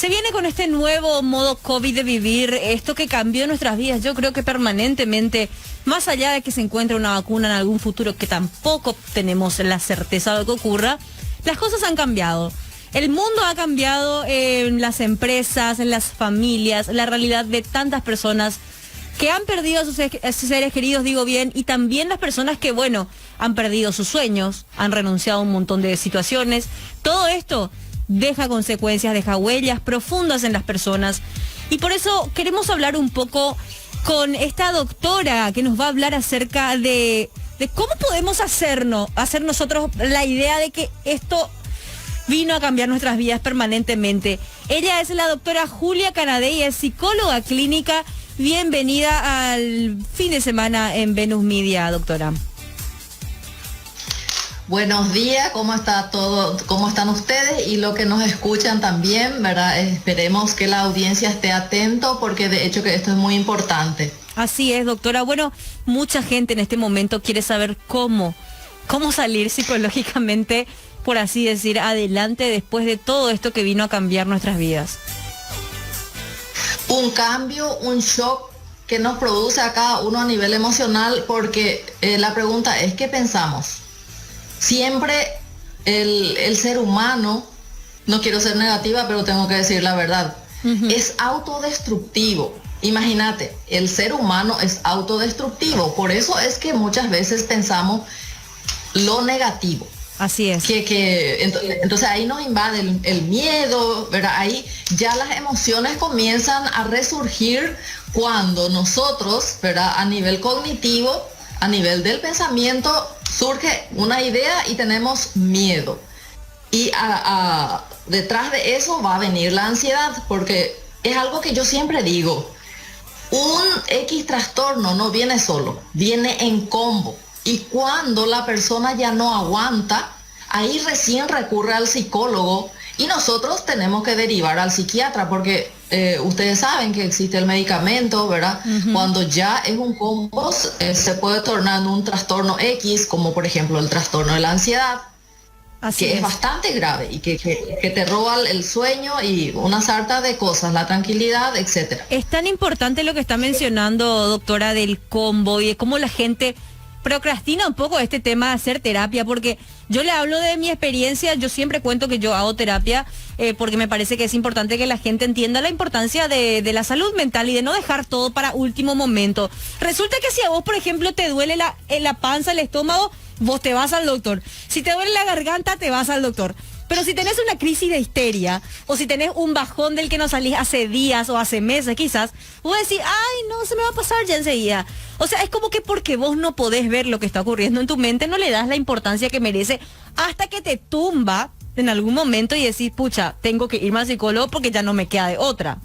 Se viene con este nuevo modo COVID de vivir, esto que cambió nuestras vidas, yo creo que permanentemente, más allá de que se encuentre una vacuna en algún futuro, que tampoco tenemos la certeza de lo que ocurra, las cosas han cambiado. El mundo ha cambiado en las empresas, en las familias, la realidad de tantas personas que han perdido a sus seres queridos, digo bien, y también las personas que, bueno, han perdido sus sueños, han renunciado a un montón de situaciones. Todo esto deja consecuencias, deja huellas profundas en las personas. Y por eso queremos hablar un poco con esta doctora que nos va a hablar acerca de cómo podemos hacer nosotros la idea de que esto vino a cambiar nuestras vidas permanentemente. Ella es la doctora Julia Canadey, es psicóloga clínica. Bienvenida al fin de semana en Venus Media, doctora. Buenos días, ¿cómo está todo? ¿Cómo están ustedes? Y los que nos escuchan también, ¿verdad? Esperemos que la audiencia esté atento porque de hecho que esto es muy importante. Así es, doctora. Bueno, mucha gente en este momento quiere saber cómo salir psicológicamente, por así decir, adelante después de todo esto que vino a cambiar nuestras vidas. Un cambio, un shock que nos produce a cada uno a nivel emocional porque la pregunta es, ¿qué pensamos? Siempre el ser humano, no quiero ser negativa, pero tengo que decir la verdad, es autodestructivo. Imagínate, el ser humano es autodestructivo, por eso es que muchas veces pensamos lo negativo. Así es. Entonces ahí nos invade el miedo, ¿verdad? Ahí ya las emociones comienzan a resurgir cuando nosotros, ¿verdad? A nivel cognitivo, a nivel del pensamiento, surge una idea y tenemos miedo. Y detrás de eso va a venir la ansiedad, porque es algo que yo siempre digo, un X trastorno no viene solo, viene en combo. Y cuando la persona ya no aguanta, ahí recién recurre al psicólogo y nosotros tenemos que derivar al psiquiatra porque ustedes saben que existe el medicamento, ¿verdad? Cuando ya es un combo, se puede tornar en un trastorno X, como por ejemplo el trastorno de la ansiedad, que es bastante grave y que te roba el sueño y una sarta de cosas, la tranquilidad, etcétera. Es tan importante lo que está mencionando, doctora, del combo y de cómo la gente procrastina un poco este tema de hacer terapia, porque yo le hablo de mi experiencia, yo siempre cuento que yo hago terapia porque me parece que es importante que la gente entienda la importancia de la salud mental y de no dejar todo para último momento. Resulta que si a vos, por ejemplo, te duele la panza, el estómago, vos te vas al doctor. Si te duele la garganta, te vas al doctor. Pero si tenés una crisis de histeria, o si tenés un bajón del que no salís hace días o hace meses quizás, vos decís, ay, no, se me va a pasar ya enseguida. O sea, es como que porque vos no podés ver lo que está ocurriendo en tu mente, no le das la importancia que merece hasta que te tumba en algún momento y decís, pucha, tengo que irme al psicólogo porque ya no me queda de otra.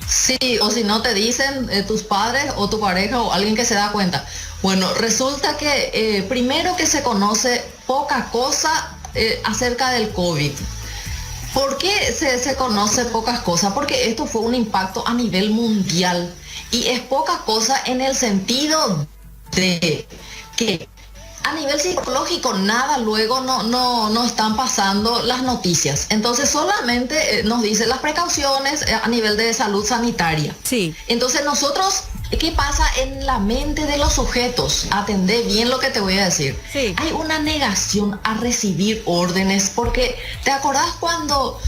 Sí, o si no te dicen tus padres o tu pareja o alguien que se da cuenta. Bueno, resulta que primero que se conoce poca cosa acerca del COVID. ¿Por qué se conoce pocas cosas? Porque esto fue un impacto a nivel mundial y es poca cosa en el sentido de que a nivel psicológico nada luego no están pasando las noticias. Entonces solamente nos dicen las precauciones a nivel de salud sanitaria. Sí. Entonces nosotros, ¿qué pasa en la mente de los sujetos? Atendé bien lo que te voy a decir. Sí. Hay una negación a recibir órdenes porque ¿te acordás cuando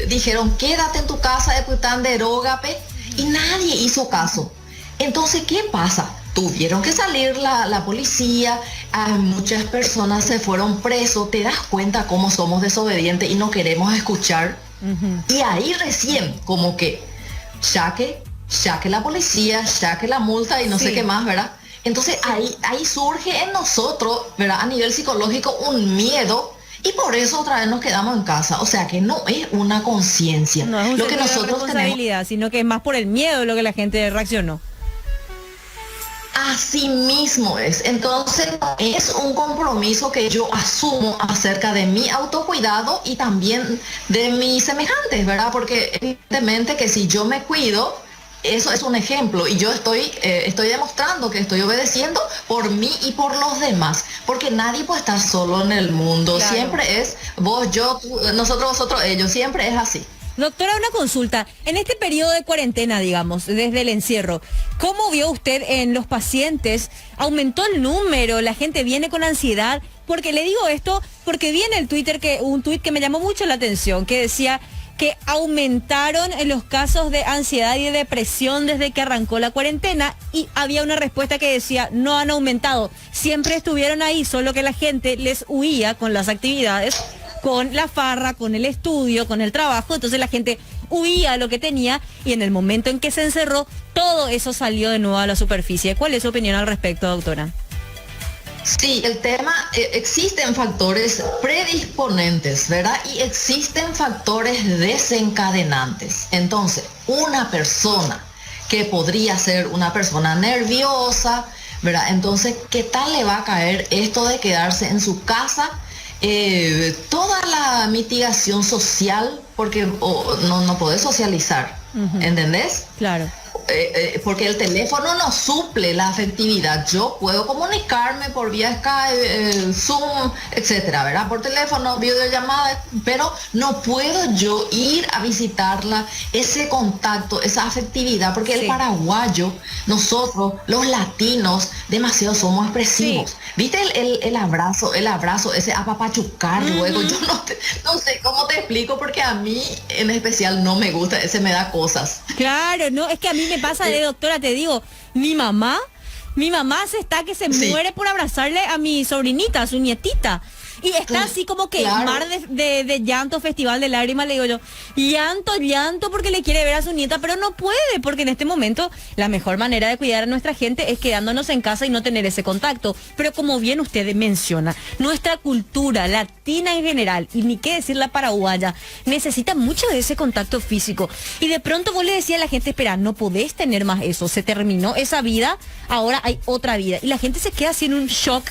dijeron quédate en tu casa de pután de erógape? Y nadie hizo caso. Entonces, ¿qué pasa? Tuvieron que salir la policía, muchas personas se fueron presos, te das cuenta cómo somos desobedientes y no queremos escuchar. Y ahí recién, como que, ya que la policía, ya que la multa y no sé qué más, ¿verdad? Entonces ahí surge en nosotros, ¿verdad? A nivel psicológico un miedo y por eso otra vez nos quedamos en casa. O sea que no es una conciencia. No es un lo que nosotros responsabilidad, tenemos, sino que es más por el miedo lo que la gente reaccionó. Así mismo es. Entonces es un compromiso que yo asumo acerca de mi autocuidado y también de mis semejantes, ¿verdad? Porque evidentemente que si yo me cuido, eso es un ejemplo y yo estoy demostrando que estoy obedeciendo por mí y por los demás, porque nadie puede estar solo en el mundo, Claro. siempre es vos, yo, tú, nosotros, vosotros, ellos, siempre es así. Doctora, una consulta. En este periodo de cuarentena, digamos, desde el encierro, ¿cómo vio usted en los pacientes? ¿Aumentó el número? ¿La gente viene con ansiedad? Porque le digo esto porque vi en el Twitter un tuit que me llamó mucho la atención, que decía que aumentaron en los casos de ansiedad y de depresión desde que arrancó la cuarentena, y había una respuesta que decía, no han aumentado, siempre estuvieron ahí, solo que la gente les huía con las actividades, con la farra, con el estudio, con el trabajo, entonces la gente huía a lo que tenía y en el momento en que se encerró, todo eso salió de nuevo a la superficie. ¿Cuál es su opinión al respecto, doctora? Sí, el tema, existen factores predisponentes, ¿verdad? Y existen factores desencadenantes. Entonces, una persona que podría ser una persona nerviosa, ¿verdad? Entonces, ¿qué tal le va a caer esto de quedarse en su casa? Toda la mitigación social, porque no podés socializar, ¿entendés? Claro. Porque el teléfono no suple la afectividad. Yo puedo comunicarme por vía Skype, Zoom, etcétera, ¿verdad? Por teléfono, videollamada, pero no puedo yo ir a visitarla, ese contacto, esa afectividad, porque el paraguayo, nosotros, los latinos, demasiado somos expresivos. Sí. ¿Viste el abrazo, ese apapachucar luego? Yo no sé cómo te explico, porque a mí en especial no me gusta, ese me da cosas. Claro, no, es que a mí me pasa doctora, te digo, mi mamá que se muere por abrazarle a mi sobrinita, a su nietita. Y está así como que mar de llanto, festival de lágrimas, le digo yo, llanto, porque le quiere ver a su nieta, pero no puede, porque en este momento la mejor manera de cuidar a nuestra gente es quedándonos en casa y no tener ese contacto. Pero como bien usted menciona, nuestra cultura latina en general, y ni qué decir la paraguaya, necesita mucho de ese contacto físico. Y de pronto vos le decías a la gente, espera, no podés tener más eso, se terminó esa vida, ahora hay otra vida. Y la gente se queda así en un shock.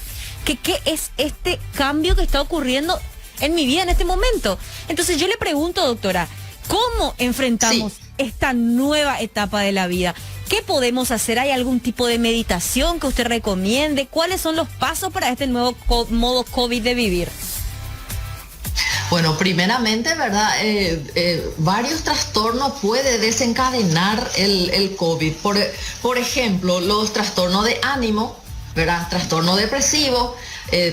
¿Qué es este cambio que está ocurriendo en mi vida en este momento? Entonces yo le pregunto, doctora, ¿cómo enfrentamos esta nueva etapa de la vida? ¿Qué podemos hacer? ¿Hay algún tipo de meditación que usted recomiende? ¿Cuáles son los pasos para este nuevo modo COVID de vivir? Bueno, primeramente, ¿verdad? Varios trastornos puede desencadenar el COVID. Por ejemplo, los trastornos de ánimo, ¿verdad? Trastorno depresivo,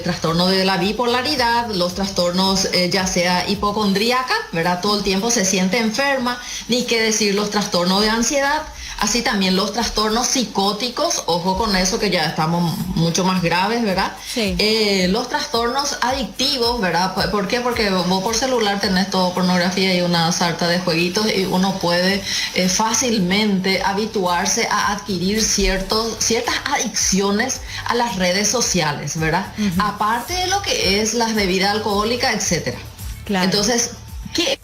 trastorno de la bipolaridad, los trastornos ya sea hipocondríaca, ¿verdad? Todo el tiempo se siente enferma, ni qué decir los trastornos de ansiedad, así también los trastornos psicóticos, ojo con eso que ya estamos mucho más graves, ¿verdad? Sí. Los trastornos adictivos, ¿verdad? ¿Por qué? Porque vos por celular tenés todo pornografía y una sarta de jueguitos y uno puede fácilmente habituarse a adquirir ciertas adicciones a las redes sociales, ¿verdad? Aparte de lo que es las bebidas alcohólicas, etcétera. Claro. Entonces, ¿qué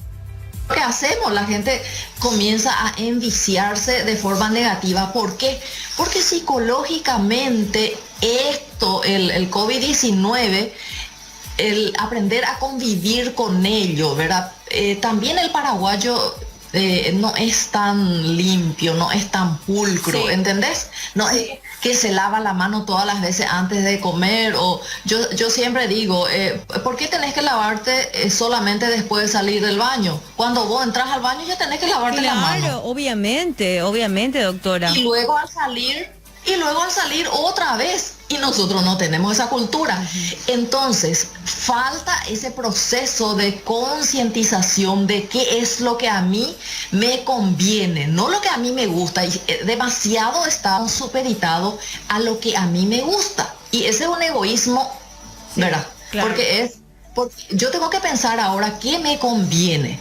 hacemos? La gente comienza a enviciarse de forma negativa. ¿Por qué? Porque psicológicamente el COVID-19, el aprender a convivir con ello, ¿verdad? También el paraguayo no es tan limpio, no es tan pulcro, ¿entendés? No es que se lava la mano todas las veces antes de comer, o yo siempre digo, ¿por qué tenés que lavarte solamente después de salir del baño? Cuando vos entras al baño ya tenés que lavarte la mano. Claro, obviamente, doctora. Y luego al salir otra vez, y nosotros no tenemos esa cultura. Entonces, falta ese proceso de concientización de qué es lo que a mí me conviene, no lo que a mí me gusta. Y demasiado estamos supeditados a lo que a mí me gusta. Y ese es un egoísmo, ¿verdad? Claro. Porque yo tengo que pensar ahora qué me conviene.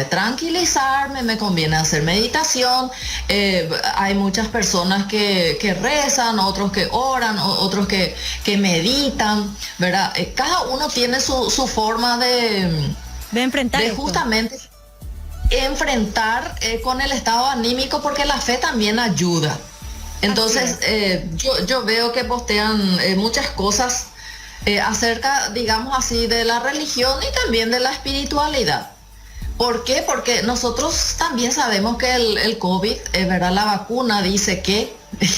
Tranquilizarme, me conviene hacer meditación. Hay muchas personas que rezan, otros que oran, otros que meditan, ¿verdad? Cada uno tiene su forma de enfrentar. De justamente enfrentar con el estado anímico, porque la fe también ayuda. Entonces, yo veo que postean muchas cosas acerca, digamos así, de la religión y también de la espiritualidad. ¿Por qué? Porque nosotros también sabemos que el COVID, ¿verdad? La vacuna dice que,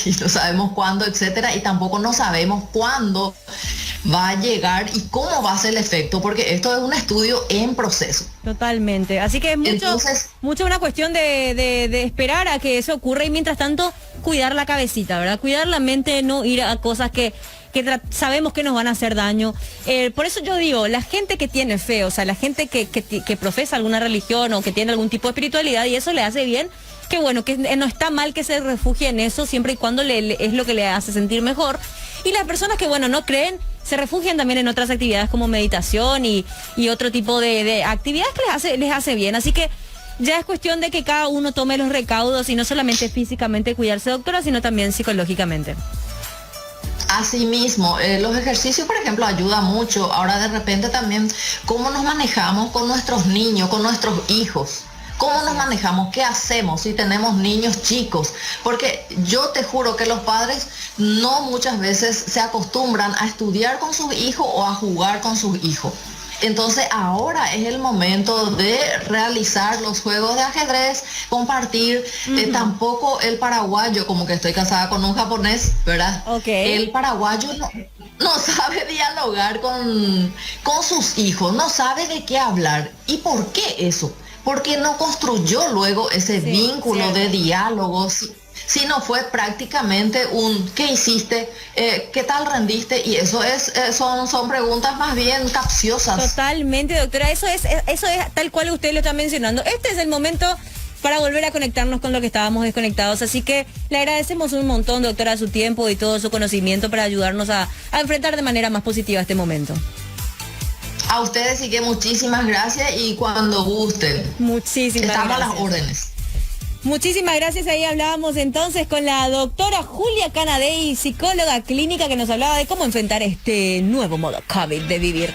y no sabemos cuándo, etcétera, y tampoco no sabemos cuándo va a llegar y cómo va a ser el efecto, porque esto es un estudio en proceso. Totalmente. Así que es mucho una cuestión de esperar a que eso ocurra y mientras tanto cuidar la cabecita, ¿verdad? Cuidar la mente, no ir a cosas que sabemos que nos van a hacer daño. Por eso yo digo, la gente que tiene fe, o sea, la gente que profesa alguna religión o que tiene algún tipo de espiritualidad y eso le hace bien, que bueno, que no está mal que se refugie en eso siempre y cuando es lo que le hace sentir mejor. Y las personas que, bueno, no creen, se refugian también en otras actividades como meditación y otro tipo de actividades que les hace bien. Así que ya es cuestión de que cada uno tome los recaudos y no solamente físicamente cuidarse, doctora, sino también psicológicamente. Asimismo, los ejercicios, por ejemplo, ayudan mucho. Ahora de repente también cómo nos manejamos con nuestros niños, con nuestros hijos. ¿Cómo nos manejamos? ¿Qué hacemos si tenemos niños chicos? Porque yo te juro que los padres no muchas veces se acostumbran a estudiar con sus hijos o a jugar con sus hijos. Entonces ahora es el momento de realizar los juegos de ajedrez, compartir. Tampoco el paraguayo, como que estoy casada con un japonés, ¿verdad? Okay. El paraguayo no sabe dialogar con sus hijos, no sabe de qué hablar. ¿Y por qué eso? Porque no construyó luego ese vínculo de diálogos, sino fue prácticamente ¿qué hiciste? ¿Qué tal rendiste? Y eso son preguntas más bien capciosas. Totalmente, doctora, eso es tal cual usted lo está mencionando. Este es el momento para volver a conectarnos con lo que estábamos desconectados. Así que le agradecemos un montón, doctora, su tiempo y todo su conocimiento para ayudarnos a enfrentar de manera más positiva este momento. A ustedes sí que muchísimas gracias y cuando gusten. Muchísimas gracias. Estamos a las órdenes. Muchísimas gracias. Ahí hablábamos entonces con la doctora Julia Canadei, psicóloga clínica, que nos hablaba de cómo enfrentar este nuevo modo COVID de vivir.